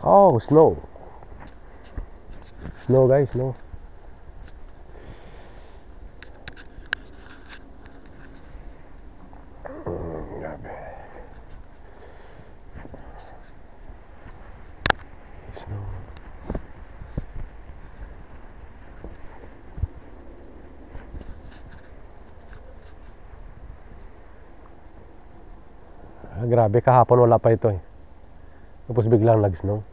Oh, snow. Snow guys, snow. Grabe. Snow. Grabe, kahapon wala pa ito eh. Tapos biglang nag-snow.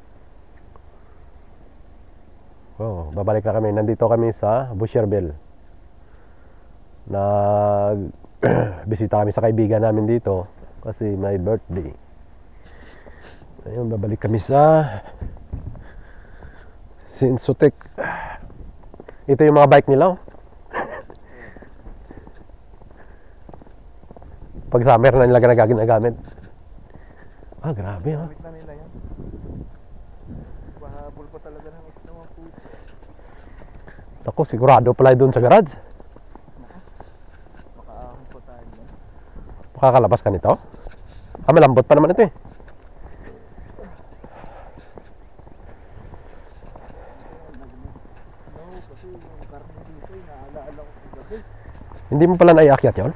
Oh, babalik na kami. Nandito kami sa Boucherville. Bisita kami sa kaibigan namin dito kasi may birthday. Ayun, babalik kami sa Sinsutek. Ito yung mga bike nila oh. Pag summer na nila ginagamit. Ah, grabe ha. Gamit na nila yan. Pahabol pa talaga ng snow ang puto. Ako, sigurado pala doon sa garage. Makaahon po tayo yan. Makakalabas ka nito? Ah, malambot pa naman ito eh. No, kasi yung karne dito ay naalaala ko sa gabi. Hindi mo pala naiakyat yun?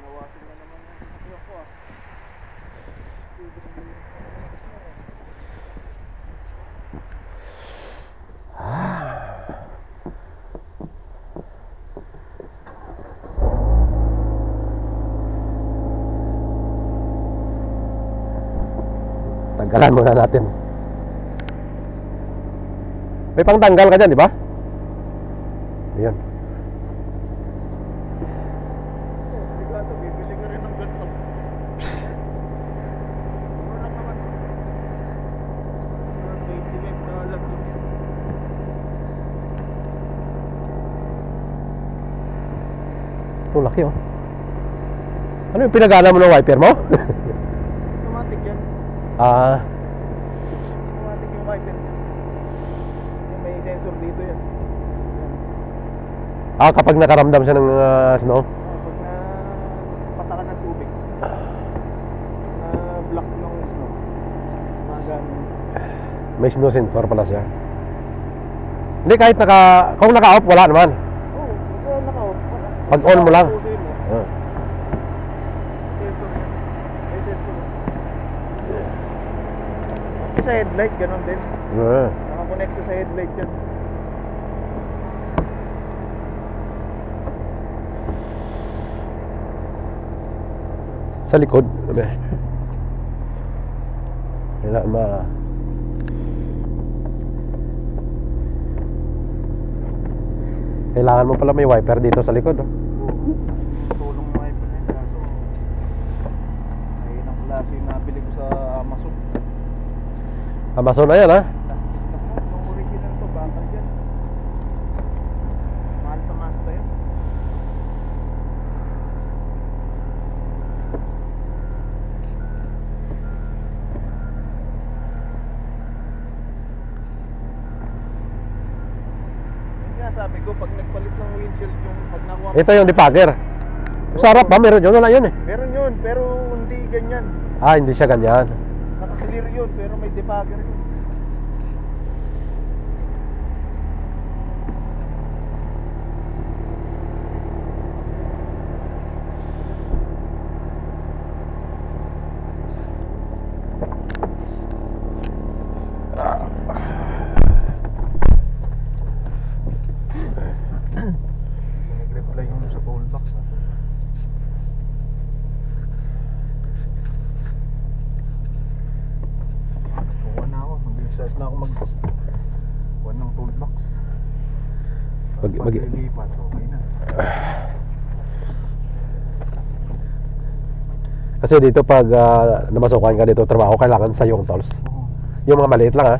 Nawasin na naman yung sasakyan ko ah. Tanggalan muna natin. May pangtanggal ka dyan, di ba? Ayun. Sigurado, bibili ka rin ng ganito. Mura lang naman. $25 lang yun. Ito, laki oh. Ano yung pinagana mo ng wiper mo? Automatic yan. Ah, Automatic yung wiper. Yung may sensor dito yan. kapag nakaramdam siya ng snow. Pag na patakan ng tubig, na block ng snow, magano. May snow sensor pala siya. Hindi, kahit kung naka-off, wala naman. Oo, pag naka-off, wala. Pag on mo lang. Pusin mo. Ah. Sensor yan. May sensor. Kasi sa headlight, ganun din. Nakakonect sa headlight yan. Sa likod. Kailangan mo pala may wiper dito sa likod oh. Tulong mo wiper na yun. Kaso, ayun ang klase yung nabili ko sa Amazon. Amazon na yan ha. Plastic lang yan. Yung original to, bakal yan. Mahal sa Mazda yan. Sabi ko, pag nagpalit ng windshield yung pag nakuha. Ito yung depugger. Sarap ba? Meron yun? Wala yun eh. Meron yun, pero hindi ganyan. Ah, hindi siya ganyan. Naka-clear yun, pero may debugger yun. Nag-reply yung sa toolbox. Kuha na ako, mag-exercise na ako kuha ng toolbox. Paglilipat, okay na. Kasi dito pag namasukan ka dito trabaho, kailangan sa yung tools. Oo. Yung mga maliit lang ha.